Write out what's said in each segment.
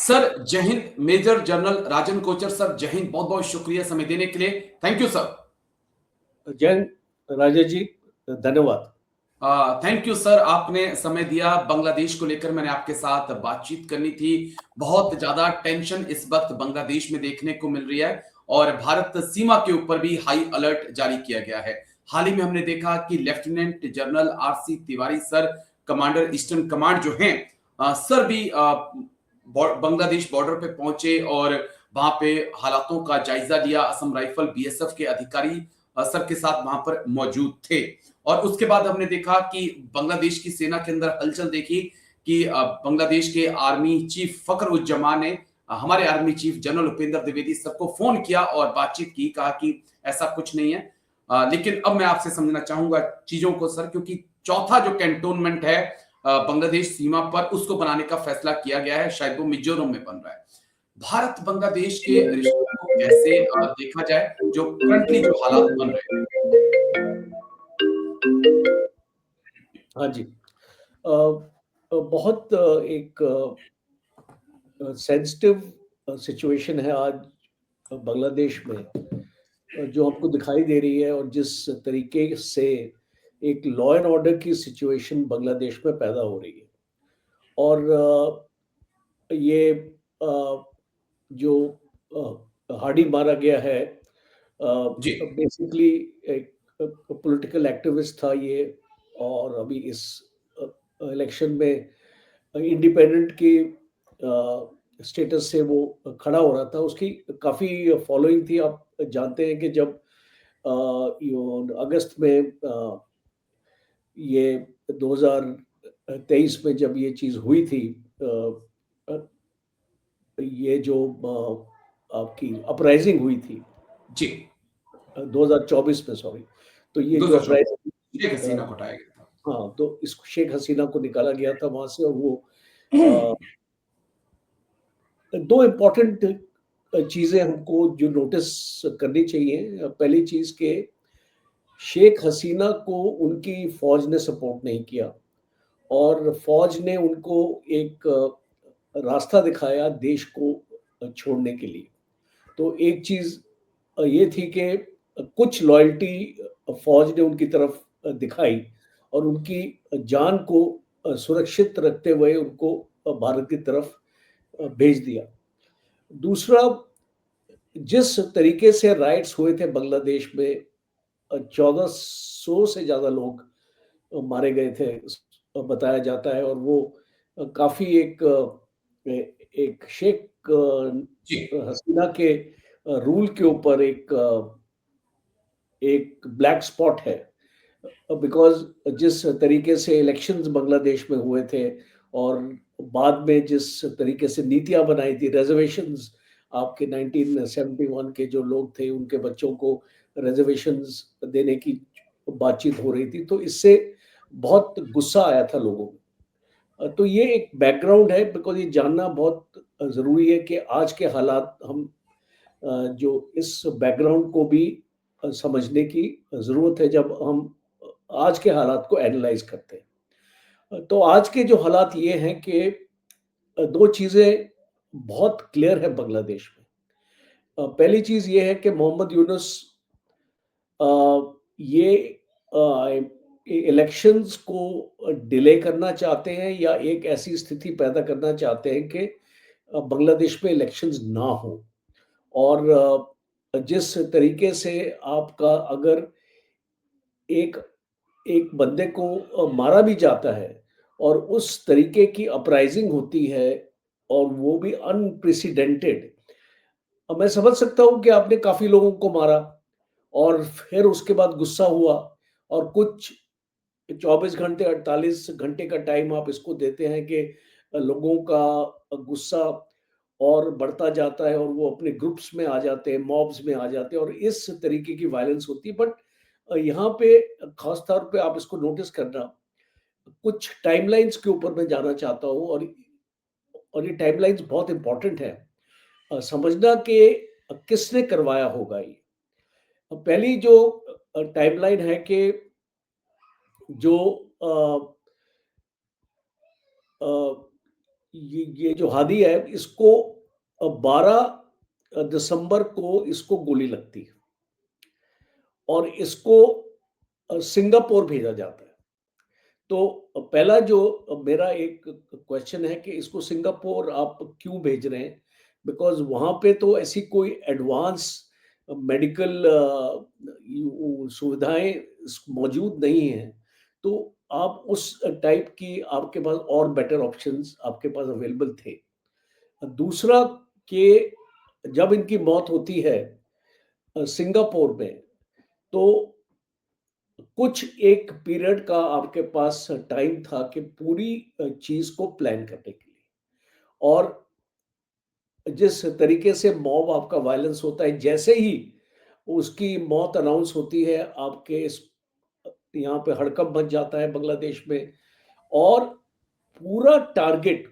Sir जय Hind. Major general राजन Kochhar sir, जय हिंद। बहुत बहुत शुक्रिया समय देने के लिए। Thank you sir. जय राजेश जी, धन्यवाद। थैंक यू सर, आपने समय दिया। बांग्लादेश को लेकर मैंने आपके साथ बातचीत करनी थी। बहुत ज्यादा टेंशन इस वक्त बांग्लादेश में देखने को मिल रही है और भारत सीमा के ऊपर भी हाई अलर्ट जारी किया गया है। हाल ही में हमने देखा कि lieutenant general RC Tiwari sir, commander eastern command जो हैं, सर भी बांग्लादेश बॉर्डर पे पहुंचे और वहां पे हालातों का जायजा लिया। असम राइफल बीएसएफ के अधिकारी सर के साथ वहां पर मौजूद थे। और उसके बाद हमने देखा कि बांग्लादेश की सेना के अंदर हलचल देखी कि बांग्लादेश के आर्मी चीफ फखरुज्जमान ने हमारे army chief general Upendra Dwivedi sir को फोन किया और बातचीत की। कहा कि ऐसा कुछ नहीं है। लेकिन अब मैं आपसे समझना चाहूंगा चीजों को सर, क्योंकि चौथा जो कैंटोनमेंट है बांग्लादेश सीमा पर, उसको बनाने का फैसला किया गया है। शायद वो मिजोरम में बन रहा है। भारत बांग्लादेश के रिश्तों को कैसे देखा जाए, जो करंटली जो हालात बन रहे हैं? हाँ जी, बहुत एक सेंसिटिव सिचुएशन है आज बांग्लादेश में, जो हमको दिखाई दे रही है, और जिस तरीके से एक लॉ एंड ऑर्डर की सिचुएशन बांग्लादेश में पैदा हो रही है। और ये जो हाडी मारा गया है, जी बेसिकली एक पॉलिटिकल एक्टिविस्ट था ये, और अभी इस इलेक्शन में इंडिपेंडेंट की स्टेटस से वो खड़ा हो रहा था। उसकी काफ़ी फॉलोइंग थी। आप जानते हैं कि जब अगस्त में ये 2023 में जब ये चीज़ हुई थी, ये जो आपकी अपराइजिंग हुई थी जी 2024 में, सॉरी, तो ये जो 2024 अपराइजिंग, शेख हसीना को हटाया गया था। हाँ, तो इस शेख हसीना को निकाला गया था वहां से। और वो अ, दो इम्पोर्टेंट चीजें हमको जो नोटिस करनी चाहिए। पहली चीज के शेख हसीना को उनकी फौज ने सपोर्ट नहीं किया, और फौज ने उनको एक रास्ता दिखाया देश को छोड़ने के लिए। तो एक चीज ये थी कि कुछ लॉयल्टी फौज ने उनकी तरफ दिखाई, और उनकी जान को सुरक्षित रखते हुए उनको भारत की तरफ भेज दिया। दूसरा, जिस तरीके से राइट्स हुए थे बांग्लादेश में, 1400 से ज्यादा लोग मारे गए थे बताया जाता है। और वो काफी एक शेख जी हसीना के रूल के ऊपर एक ब्लैक स्पॉट है। बिकॉज जिस तरीके से इलेक्शंस बांग्लादेश में हुए थे, और बाद में जिस तरीके से नीतियां बनाई थी, रिजर्वेशंस, आपके 1971 के जो लोग थे उनके बच्चों को रिजर्वेशंस देने की बातचीत हो रही थी, तो इससे बहुत गुस्सा आया था लोगों में। तो ये एक बैकग्राउंड है। बिकॉज ये जानना बहुत ज़रूरी है कि आज के हालात, हम जो इस बैकग्राउंड को भी समझने की ज़रूरत है जब हम आज के हालात को एनालाइज करते हैं। तो आज के जो हालात ये हैं कि दो चीज़ें बहुत क्लियर है बांग्लादेश में। पहली चीज़ ये है कि मोहम्मद यूनुस अ, ये इलेक्शंस को डिले करना चाहते हैं, या एक ऐसी स्थिति पैदा करना चाहते हैं कि बांग्लादेश में इलेक्शंस ना हो। और जिस तरीके से आपका, अगर एक एक बंदे को मारा भी जाता है, और उस तरीके की अपराइजिंग होती है, और वो भी अनप्रेसिडेंटेड। अब मैं समझ सकता हूँ कि आपने काफ़ी लोगों को मारा, और फिर उसके बाद गुस्सा हुआ, और कुछ 24 घंटे 48 घंटे का टाइम आप इसको देते हैं कि लोगों का गुस्सा और बढ़ता जाता है, और वो अपने ग्रुप्स में आ जाते हैं, मॉब्स में आ जाते हैं, और इस तरीके की वायलेंस होती है। बट यहाँ पे खास तौर पे आप इसको नोटिस करना, कुछ टाइमलाइंस के ऊपर मैं जाना चाहता हूँ, और ये टाइमलाइंस बहुत इंपॉर्टेंट है समझना कि किसने करवाया होगा ये। पहली जो टाइमलाइन है कि जो अ, ये जो हादी है, इसको 12 दिसंबर को इसको गोली लगती है और इसको सिंगापुर भेजा जाता है। तो पहला जो मेरा एक क्वेश्चन है कि इसको सिंगापुर आप क्यों भेज रहे हैं? बिकॉज़ वहाँ पे तो ऐसी कोई एडवांस मेडिकल सुविधाएँ मौजूद नहीं हैं। तो आप उस टाइप की आपके पास और बेटर ऑप्शंस आपके पास अवेलेबल थे। दूसरा कि जब इनकी मौत होती है सिंगापुर में, तो कुछ एक पीरियड का आपके पास टाइम था कि पूरी चीज़ को प्लान करने के लिए। और जिस तरीके से मॉब आपका वायलेंस होता है, जैसे ही उसकी मौत अनाउंस होती है, आपके इस यहाँ पे हड़कंप मच जाता है बांग्लादेश में और पूरा टारगेट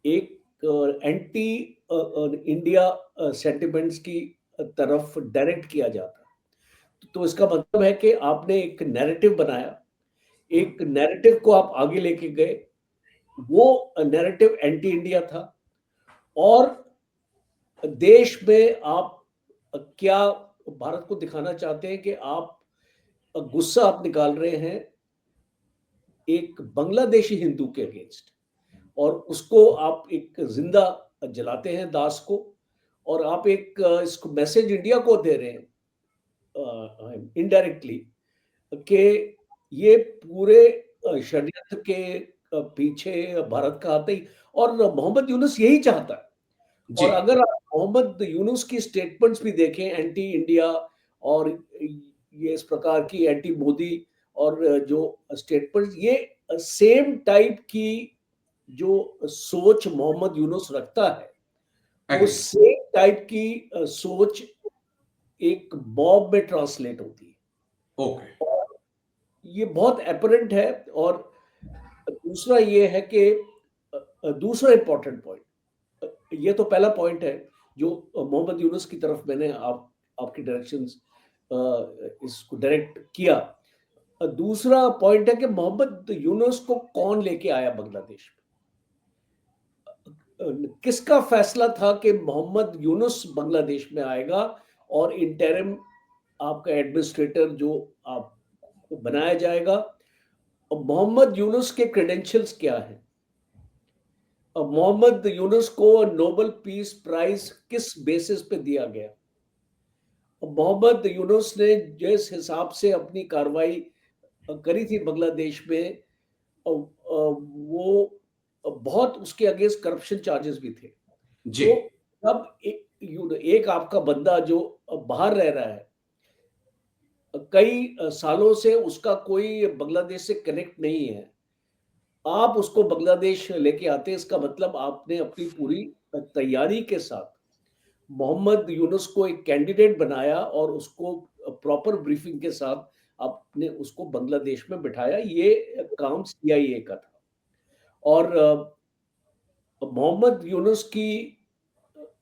एक एंटी इंडिया सेंटिमेंट्स की तरफ डायरेक्ट किया जाता है। तो इसका मतलब है कि आपने एक नैरेटिव बनाया, एक नैरेटिव को आप आगे लेके गए, वो नैरेटिव एंटी इंडिया था और देश में आप क्या भारत को दिखाना चाहते हैं कि आप गुस्सा आप निकाल रहे हैं एक बांग्लादेशी हिंदू के अगेंस्ट और उसको आप एक जिंदा जलाते हैं दास को और आप एक इसको मैसेज इंडिया को दे रहे हैं इनडायरेक्टली कि ये पूरे षड्यंत्र के पीछे भारत का हाथ है और मोहम्मद यूनुस यही चाहता है। जी। और अगर आप मोहम्मद यूनुस की स्टेटमेंट्स भी देखें एंटी इंडिया और ये इस प्रकार की एंटी मोदी और जो स्टेटमेंट्स ये सेम टाइप की जो सोच मोहम्मद यूनुस रखता है, वो एग्री। सेम टाइप की सोच एक मॉब में ट्रांसलेट होती है। ओके। और ये बहुत एपरेंट है। और दूसरा ये है कि दूसरा इंपॉर्टेंट पॉइंट, ये तो पहला पॉइंट है जो मोहम्मद यूनुस की तरफ मैंने आपकी डायरेक्शंस इसको डायरेक्ट किया। दूसरा पॉइंट है कि मोहम्मद यूनुस को कौन लेके आया बांग्लादेश में? किसका फैसला था कि मोहम्मद यूनुस बांग्लादेश में आएगा और इंटरिम आपका एडमिनिस्ट्रेटर जो आपको बनाया जाएगा? और मोहम्मद यूनुस के क्रेडेंशियल्स क्या हैं? मोहम्मद यूनुस को नोबेल पीस प्राइज किस बेसिस पे दिया गया? मोहम्मद यूनुस ने जिस हिसाब से अपनी कार्रवाई करी थी बांग्लादेश में, वो बहुत उसके अगेंस्ट करप्शन चार्जेस भी थे। जी। तो अब एक आपका बंदा जो बाहर रह रहा है, कई सालों से उसका कोई बांग्लादेश से कनेक्ट नहीं है, आप उसको बांग्लादेश लेके आते हैं, इसका मतलब आपने अपनी पूरी तैयारी के साथ मोहम्मद यूनुस को एक कैंडिडेट बनाया और उसको प्रॉपर ब्रीफिंग के साथ आपने उसको बांग्लादेश में बिठाया। ये काम सीआईए का था। और मोहम्मद यूनुस की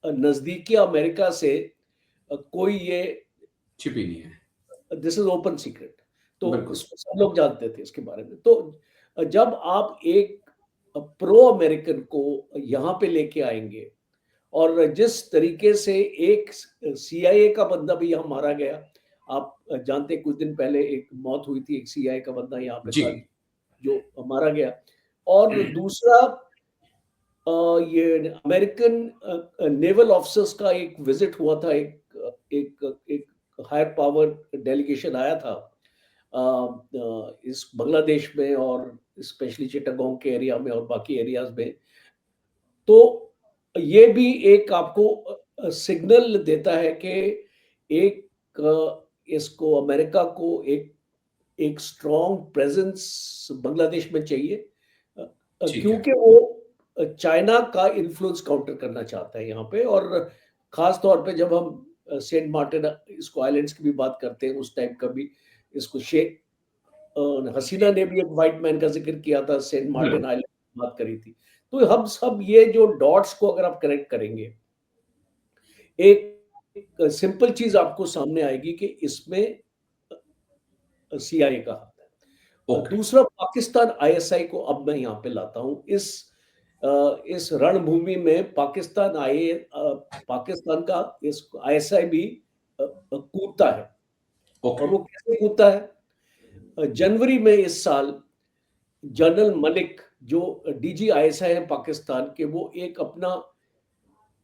नज़दीकी अमेरिका से कोई ये छिपी नहीं है। This is open secret. तो बिल्कुल। इसको सब लोग जानते थे इसके बारे में। तो जब आप एक प्रो अमेरिकन को यहाँ पे लेके आएँगे और जिस तरीके से एक सीआईए का बंदा भी यहाँ मारा गया, आप जानते हैं कुछ दिन पहले एक मौत हुई थी, एक सीआईए का बंदा यहाँ पे जी। था जो मारा गया। और दूसरा ये अमेरिकन नेवल ऑफिसर्स का एक विजिट हुआ था, एक हायर पावर डेलीगेशन आया था इस बांग्लादेश में और स्पेशली चिटागोंग के एरिया में और बाकी एरियाज में। तो ये भी एक आपको सिग्नल देता है कि एक इसको अमेरिका को एक स्ट्रॉन्ग प्रेजेंस बांग्लादेश में चाहिए, ठीक है। क्योंकि वो चाइना का इन्फ्लुएंस काउंटर करना चाहता है यहाँ पे। और खास तौर पे जब हम सेंट मार्टिन इसको आइलैंड्स की भी बात करते हैं, उस टाइम का भी इसको शेख हसीना ने भी एक व्हाइट मैन का जिक्र किया था, सेंट मार्टिन बिल्कुल। आइलैंड की बात करी थी। तो हम सब ये जो डॉट्स को अगर आप कनेक्ट करेंगे, एक सिंपल चीज आपको सामने आएगी कि इसमें सीआईए का हाथ है। ओके। दूसरा पाकिस्तान आईएसआई को अब मैं यहाँ पे लाता हूँ इस इस रणभूमि में पाकिस्तान का इस आईएसआई भी कूदता है। ओके। और वो कैसे कूदता है? जनवरी में इस साल जनरल मलिक जो डीजी आईएसआई है पाकिस्तान के, वो एक अपना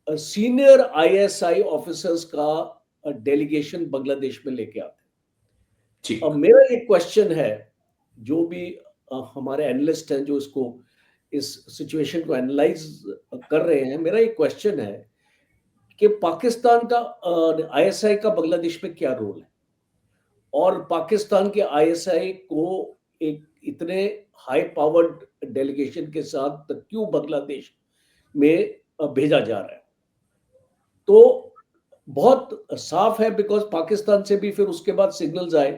सीनियर आईएसआई ऑफिसर्स का डेलीगेशन बांग्लादेश में लेके आते हैं। ठीक। अब मेरा एक क्वेश्चन है, जो भी हमारे एनालिस्ट हैं जो इस सिचुएशन को एनालाइज कर रहे हैं, मेरा एक क्वेश्चन है कि पाकिस्तान का आईएसआई का बांग्लादेश में क्या रोल है, और पाकिस्तान के आईएसआई को एक इतने हाई पावर्ड डेलीगेशन के साथ क्यों बांग्लादेश में भेजा जा रहा है? तो बहुत साफ है, बिकॉज पाकिस्तान से भी फिर उसके बाद सिग्नल्स आए।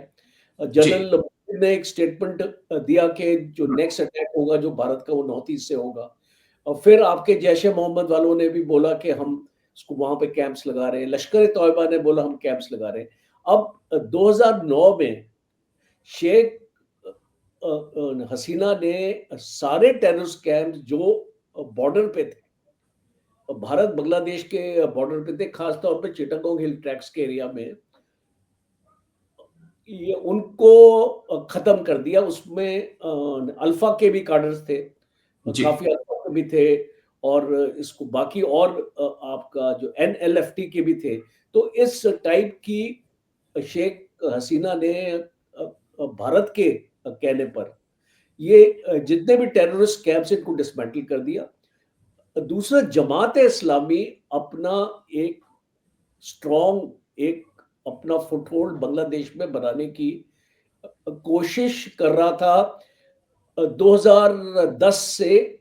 जी। जनरल ने एक स्टेटमेंट दिया कि जो नेक्स्ट अटैक होगा जो भारत का, वो नॉर्थ ईस्ट से होगा। और फिर आपके जैश ए मोहम्मद वालों ने भी बोला कि हम इसको वहां पे कैंप्स लगा रहे हैं। लश्कर ए तौयबा ने बोला हम कैंप्स लगा रहे हैं। अब 2009 में शेख हसीना ने सारे टेररिस्ट कैंप जो बॉर्डर पे थे, भारत बांग्लादेश के बॉर्डर पे थे, खासतौर पे चिटागोंग हिल ट्रैक्स के एरिया में, ये उनको खत्म कर दिया। उसमें अल्फा के भी कार्डर्स थे, जी। काफी अल्फा के भी थे, और इसको बाकी और आपका जो एनएलएफटी के भी थे। तो इस टाइप की शेख हसीना ने भारत के कहने पर ये जितने भी टेररिस्ट कैंप्स इनको डिसमेंटल कर दिया। दूसरा, जमात इस्लामी अपना एक स्ट्रॉन्ग एक अपना फुटहोल्ड बांग्लादेश में बनाने की कोशिश कर रहा था 2010 से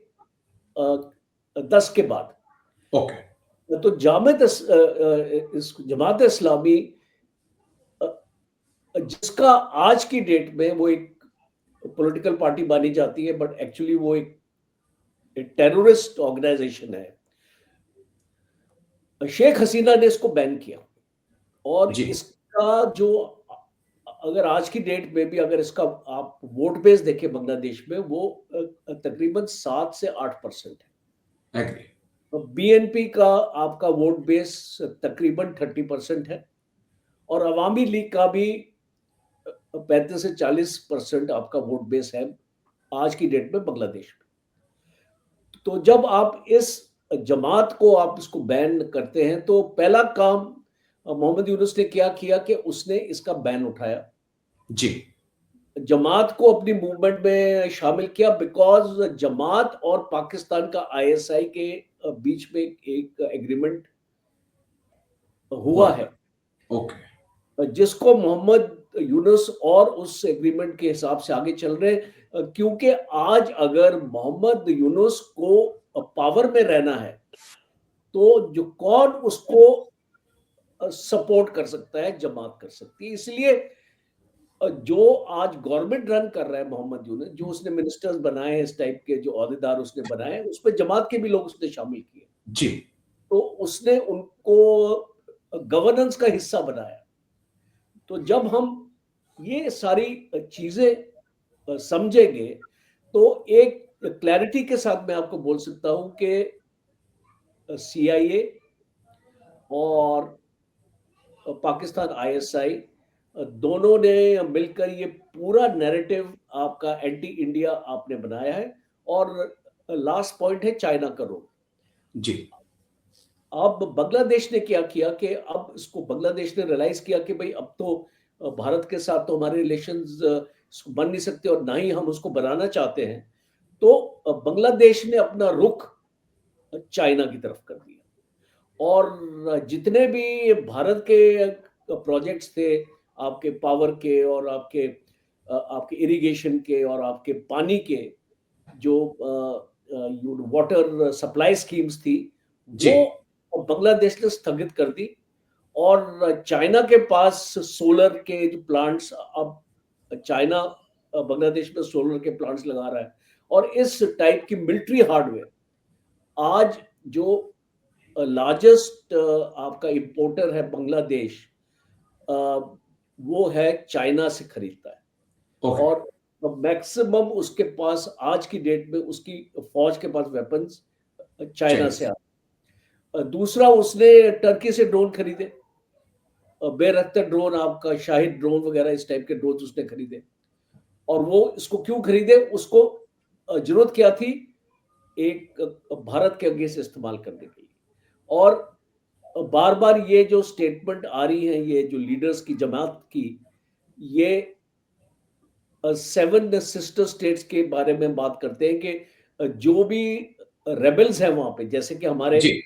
10 के बाद। ओके। तो जमात इस्लामी जिसका आज की डेट में वो एक पॉलिटिकल पार्टी मानी जाती है, बट एक्चुअली वो एक टेररिस्ट ऑर्गेनाइजेशन है। शेख हसीना ने इसको बैन किया, और जी। इसका जो अगर आज की डेट में भी अगर इसका आप वोट बेस देखें बांग्लादेश में, वो तकरीबन 7 से 8% है। एग्री। बीएनपी का आपका वोट बेस तकरीबन 30% है, और अवामी लीग का भी 35 से 40% आपका वोट बेस है आज की डेट में बांग्लादेश में। तो जब आप इस जमात को आप इसको बैन करते हैं, तो पहला काम मोहम्मद यूनुस ने क्या किया कि उसने इसका बैन उठाया, जी। जमात को अपनी मूवमेंट में शामिल किया, बिकॉज जमात और पाकिस्तान का आईएसआई के बीच में एक एग्रीमेंट हुआ हुआ। है, ओके। जिसको मोहम्मद यूनुस और उस एग्रीमेंट के हिसाब से आगे चल रहे हैं। क्योंकि आज अगर मोहम्मद यूनुस को पावर में रहना है, तो जो कौन उसको सपोर्ट कर सकता है, जमात कर सकती है। इसलिए जो आज गवर्नमेंट रन कर रहा है मोहम्मद यूनुस, जो उसने मिनिस्टर्स बनाए हैं, इस टाइप के जो ओहदेदार उसने बनाए, उसमें जमात के भी लोग उसने शामिल किए। जी। तो उसने उनको गवर्नेंस का हिस्सा बनाया। तो जब हम ये सारी चीजें समझेंगे, तो एक क्लैरिटी के साथ मैं आपको बोल सकता हूं कि सीआईए और पाकिस्तान आईएसआई दोनों ने मिलकर ये पूरा नैरेटिव आपका एंटी इंडिया आपने बनाया है। और लास्ट पॉइंट है चाइना का रोल। जी। अब बांग्लादेश ने क्या किया कि अब इसको बांग्लादेश ने रियलाइज किया कि भाई अब तो भारत के साथ तो हमारे रिलेशंस बन नहीं सकते, और ना ही हम उसको बनाना चाहते हैं। तो बांग्लादेश ने अपना रुख चाइना की तरफ कर दिया, और जितने भी भारत के प्रोजेक्ट्स थे, आपके पावर के और आपके इरिगेशन के और आपके पानी के, जो वाटर सप्लाई स्कीम्स थी, जी। वो बांग्लादेश ने स्थगित कर दी। और चाइना के पास सोलर के जो प्लांट्स, अब चाइना बांग्लादेश में सोलर के प्लांट्स लगा रहा है, और इस टाइप की मिलिट्री हार्डवेयर आज जो लार्जेस्ट आपका इंपोर्टर है बांग्लादेश, वो है चाइना से खरीदता है। ओके। और मैक्सिमम उसके पास आज की डेट में उसकी फौज के पास वेपन्स चाइना जी, से दूसरा उसने टर्की से ड्रोन खरीदे, बेरख्तर ड्रोन, आपका शाहिद ड्रोन वगैरह इस टाइप के ड्रोन उसने खरीदे। और वो इसको क्यों खरीदे? उसको ज़रूरत क्या थी? एक भारत के अगेंस्ट इस्तेमाल करने के लिए। और बार-बार ये जो स्टेटमेंट आ रही है, ये जो लीडर्स की जमात की, ये 7 सिस्टर स्टेट्स के बारे में बात करते हैं कि जो भी रेबेल्स हैं वहाँ पे, जैसे कि हमारे जी,